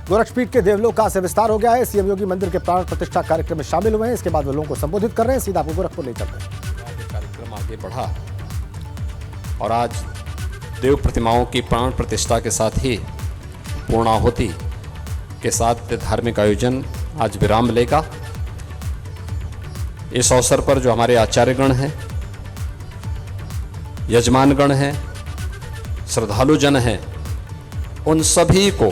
गोरक्षपीठ के देवलोक से विस्तार हो गया है। सीएम योगी मंदिर के प्राण प्रतिष्ठा कार्यक्रम में शामिल हुए हैं। इसके बाद वो लोगों को संबोधित कर रहे हैं। सीधा आपको गोरखपुर ले चलते हैं। कार्यक्रम आगे बढ़ा और आज देव प्रतिमाओं की प्राण प्रतिष्ठा के साथ ही पूर्णाहुति के साथ धार्मिक आयोजन आज विराम लेगा। इस अवसर पर जो हमारे आचार्यगण हैं, यजमानगण हैं, श्रद्धालुजन हैं, उन सभी को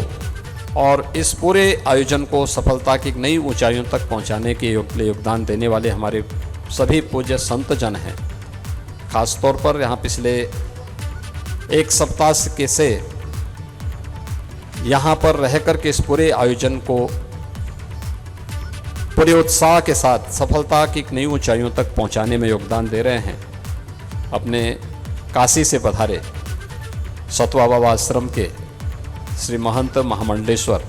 और इस पूरे आयोजन को सफलता की नई ऊंचाइयों तक पहुंचाने के लिए योगदान देने वाले हमारे सभी पूज्य संत जन हैं। खास तौर पर यहाँ पिछले एक सप्ताह से यहाँ पर रह कर के इस पूरे आयोजन को पूरे उत्साह के साथ सफलता की नई ऊंचाइयों तक पहुंचाने में योगदान दे रहे हैं। अपने काशी से पधारे सतवा बाबा आश्रम के श्री महंत महामंडलेश्वर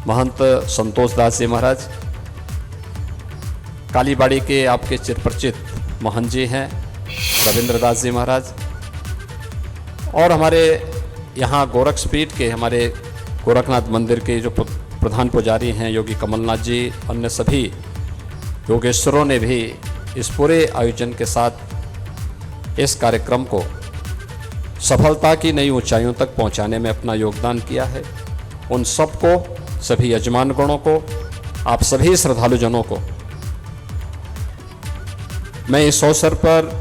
महंत संतोष दास जी महाराज, कालीबाड़ी के आपके चिरपरिचित महंत जी हैं रविंद्र दास जी महाराज, और हमारे यहाँ गोरक्षपीठ के हमारे गोरखनाथ मंदिर के जो प्रधान पुजारी हैं योगी कमलनाथ जी, अन्य सभी योगेश्वरों ने भी इस पूरे आयोजन के साथ इस कार्यक्रम को सफलता की नई ऊंचाइयों तक पहुंचाने में अपना योगदान किया है। उन सबको, सभी यजमान गणों को, आप सभी श्रद्धालुजनों को मैं इस अवसर पर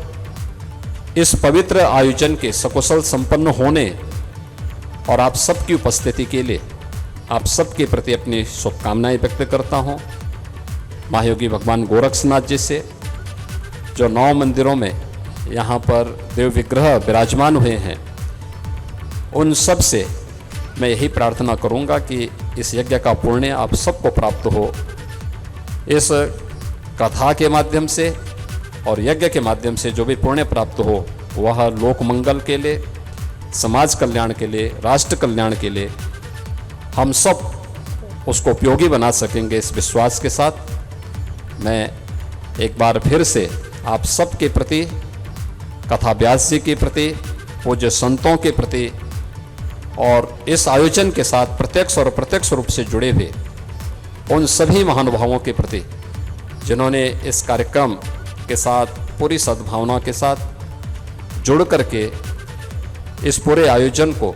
इस पवित्र आयोजन के सकुशल संपन्न होने और आप सबकी उपस्थिति के लिए आप सबके प्रति अपनी शुभकामनाएं व्यक्त करता हूं। महायोगी भगवान गोरक्षनाथ जी से, जो 9 मंदिरों में यहाँ पर देव विग्रह विराजमान हुए हैं, उन सब से मैं यही प्रार्थना करूँगा कि इस यज्ञ का पुण्य आप सबको प्राप्त हो। इस कथा के माध्यम से और यज्ञ के माध्यम से जो भी पुण्य प्राप्त हो वह लोक मंगल के लिए, समाज कल्याण के लिए, राष्ट्र कल्याण के लिए हम सब उसको उपयोगी बना सकेंगे। इस विश्वास के साथ मैं एक बार फिर से आप सबके प्रति, कथा व्यास जी के प्रति, पूज्य संतों के प्रति और इस आयोजन के साथ प्रत्यक्ष और अप्रत्यक्ष रूप से जुड़े हुए उन सभी महानुभावों के प्रति जिन्होंने इस कार्यक्रम के साथ पूरी सद्भावना के साथ जुड़ करके इस पूरे आयोजन को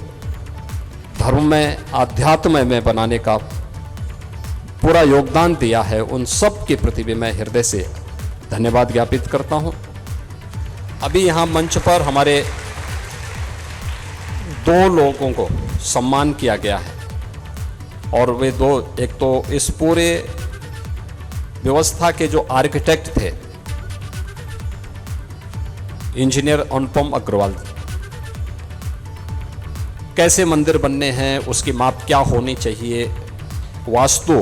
धर्म में, आध्यात्म में बनाने का पूरा योगदान दिया है, उन सब के प्रति भी मैं हृदय से धन्यवाद ज्ञापित करता हूं। अभी यहाँ मंच पर हमारे 2 लोगों को सम्मान किया गया है और वे 2, एक तो इस पूरे व्यवस्था के जो आर्किटेक्ट थे इंजीनियर अनुपम अग्रवाल, कैसे मंदिर बनने हैं, उसकी माप क्या होनी चाहिए, वास्तु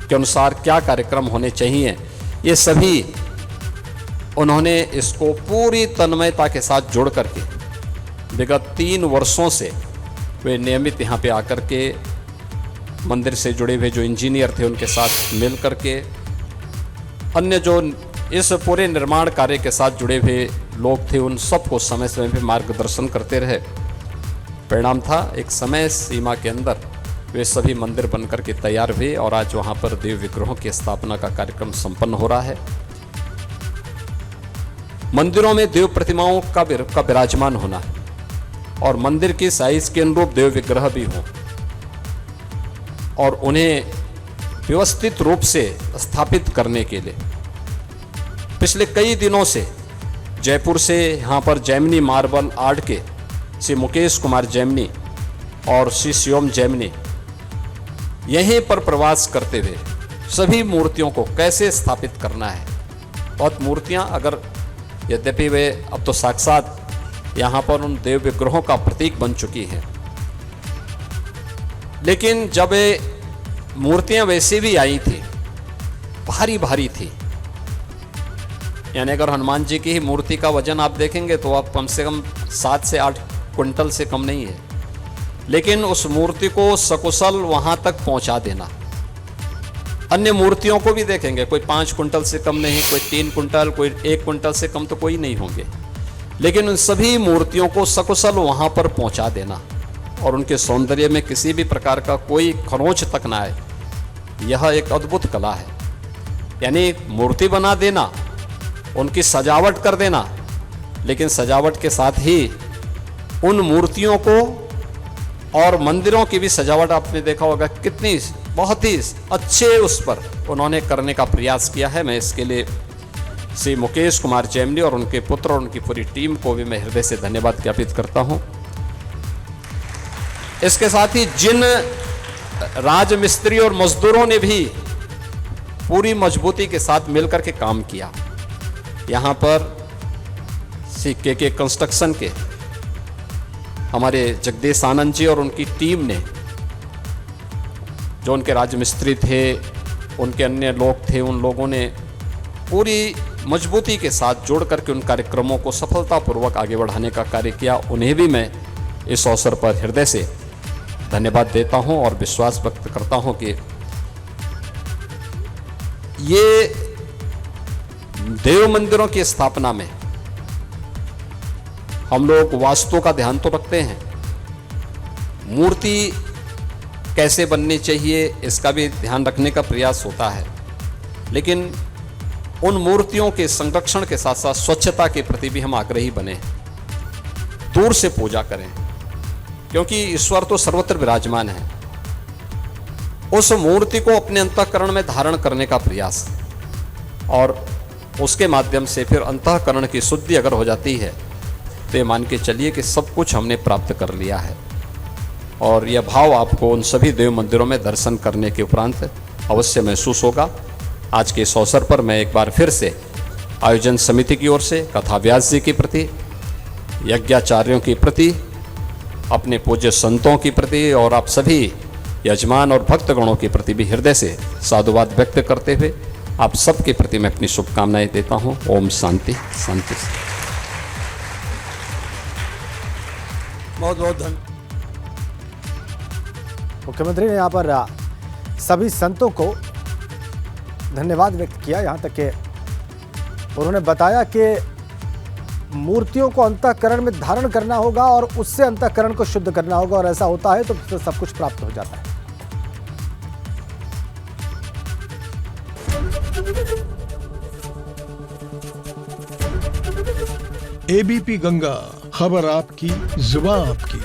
के अनुसार क्या कार्यक्रम होने चाहिए, ये सभी उन्होंने इसको पूरी तन्मयता के साथ जोड़ करके विगत 3 वर्षों से वे नियमित यहाँ पे आकर के मंदिर से जुड़े हुए जो इंजीनियर थे उनके साथ मिल करके, अन्य जो इस पूरे निर्माण कार्य के साथ जुड़े हुए लोग थे, उन सबको समय समय पे मार्गदर्शन करते रहे। परिणाम था एक समय सीमा के अंदर वे सभी मंदिर बनकर के तैयार हुए और आज वहाँ पर देव विग्रहों की स्थापना का कार्यक्रम संपन्न हो रहा है। मंदिरों में देव प्रतिमाओं का विराजमान होना है और मंदिर की साइज के अनुरूप देव विग्रह भी हो और उन्हें व्यवस्थित रूप से स्थापित करने के लिए पिछले कई दिनों से जयपुर से यहाँ पर जैमिनी मार्बल आर्ट के श्री मुकेश कुमार जैमिनी और श्री शिवम जैमिनी यहीं पर प्रवास करते हुए सभी मूर्तियों को कैसे स्थापित करना है। बहुत मूर्तियाँ अगर यद्यपि वे अब तो साक्षात यहाँ पर उन देव विग्रहों का प्रतीक बन चुकी हैं, लेकिन जब ये मूर्तियाँ वैसी भी आई थी, भारी भारी थी। यानी अगर हनुमान जी की ही मूर्ति का वजन आप देखेंगे तो आप कम से कम 7 से 8 क्विंटल से कम नहीं है, लेकिन उस मूर्ति को सकुशल वहाँ तक पहुँचा देना। अन्य मूर्तियों को भी देखेंगे, कोई 5 कुंटल से कम नहीं, कोई 3 कुंटल, कोई 1 कुंटल से कम तो कोई नहीं होंगे, लेकिन उन सभी मूर्तियों को सकुशल वहाँ पर पहुँचा देना और उनके सौंदर्य में किसी भी प्रकार का कोई खरोंच तक ना आए, यह एक अद्भुत कला है। यानी मूर्ति बना देना, उनकी सजावट कर देना, लेकिन सजावट के साथ ही उन मूर्तियों को और मंदिरों की भी सजावट आपने देखा होगा कितनी बहुत ही अच्छे उस पर उन्होंने करने का प्रयास किया है। मैं इसके लिए श्री मुकेश कुमार जैमिनी और उनके पुत्र और उनकी पूरी टीम को भी मैं हृदय से धन्यवाद ज्ञापित करता हूं। इसके साथ ही जिन राजमिस्त्री और मजदूरों ने भी पूरी मजबूती के साथ मिलकर के काम किया, यहाँ पर के कंस्ट्रक्शन के हमारे जगदीश आनंद जी और उनकी टीम ने, जो उनके राजमिस्त्री थे, उनके अन्य लोग थे, उन लोगों ने पूरी मजबूती के साथ जोड़ करके उन कार्यक्रमों को सफलतापूर्वक आगे बढ़ाने का कार्य किया। उन्हें भी मैं इस अवसर पर हृदय से धन्यवाद देता हूं और विश्वास व्यक्त करता हूं कि ये देव मंदिरों की स्थापना में हम लोग वास्तु का ध्यान तो रखते हैं, मूर्ति कैसे बननी चाहिए इसका भी ध्यान रखने का प्रयास होता है, लेकिन उन मूर्तियों के संरक्षण के साथ साथ स्वच्छता के प्रति भी हम आग्रही बने, दूर से पूजा करें, क्योंकि ईश्वर तो सर्वत्र विराजमान है। उस मूर्ति को अपने अंतःकरण में धारण करने का प्रयास और उसके माध्यम से फिर अंतःकरण की शुद्धि अगर हो जाती है तो ये मान के चलिए कि सब कुछ हमने प्राप्त कर लिया है। और यह भाव आपको उन सभी देव मंदिरों में दर्शन करने के उपरांत अवश्य महसूस होगा। आज के इस अवसर पर मैं एक बार फिर से आयोजन समिति की ओर से कथा व्यास जी के प्रति, यज्ञाचार्यों के प्रति, अपने पूज्य संतों के प्रति और आप सभी यजमान और भक्तगणों के प्रति भी हृदय से साधुवाद व्यक्त करते हुए आप सबके प्रति मैं अपनी शुभकामनाएं देता हूं। ओम शांति शांति। बहुत बहुत धन्यवाद। मुख्यमंत्री ने यहाँ पर सभी संतों को धन्यवाद व्यक्त किया। यहाँ तक कि उन्होंने बताया कि मूर्तियों को अंतःकरण में धारण करना होगा और उससे अंतःकरण को शुद्ध करना होगा, और ऐसा होता है तो उससे सब कुछ प्राप्त हो जाता है। एबीपी गंगा, खबर आपकी, जुबान आपकी।